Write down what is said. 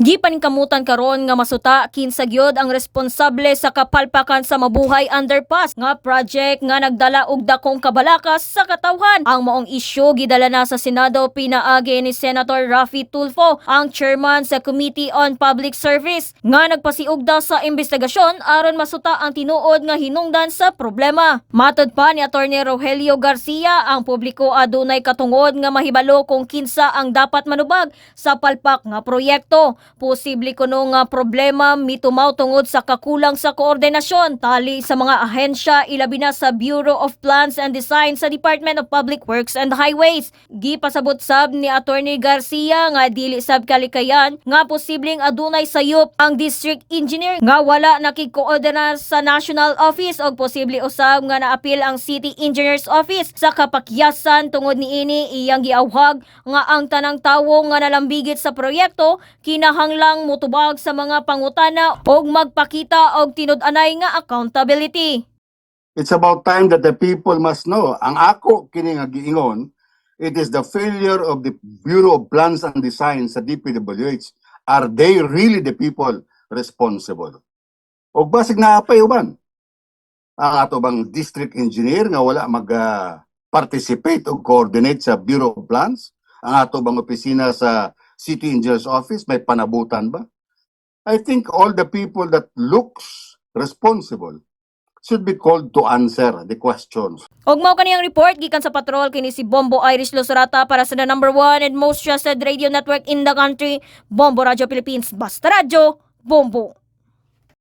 Gipaningkamutan karon nga masuta kinsa gyud ang responsable sa kapalpakan sa Mabuhay Underpass nga project nga nagdala og dakong kabalakas sa katawhan. Ang maong isyu gidala na sa Senado pinaagi ni Senator Raffy Tulfo, ang chairman sa Committee on Public Service, nga nagpasiugda sa investigasyon aron masuta ang tinuod nga hinungdan sa problema. Matod pa ni Attorney Rogelio Garcia, ang publiko adunay katungod nga mahibalo kung kinsa ang dapat manubag sa palpak nga proyekto. Posible kuno nga problema mitumaw tungod sa kakulang sa koordinasyon tali sa mga ahensya, ilabi na sa Bureau of Plans and Design sa Department of Public Works and Highways. Gipasabot sab ni Attorney Garcia nga dili sab kalikayan nga posibleng adunay sayop ang district engineer nga wala nakikoordinar sa national office, og posible usab nga naapil ang city engineer's office sa kapakyasan. Tungod niini iyang giawhag nga ang tanang tawo nga nalambigit sa proyekto kinahanglang mutubag sa mga pangutana og magpakita og tinud-anay nga accountability. It's about time that the people must know. Ang ako kini nga giingon, it is the failure of the Bureau of Plans and Design sa DPWH. Are they really the people responsible? O basig na apay uban. Ang ato bang district engineer nga wala mag-participate o coordinate sa Bureau of Plans? Ang ato bang opisina sa City Engineer's Office, may panabutan ba? I think all the people that looks responsible should be called to answer the questions. Og mao kaniyang report gikan sa patrol kini si Bombo Irish Losurata para sa the number 1 and most trusted radio network in the country, Bombo Radio Philippines. Basta Radio, Bombo.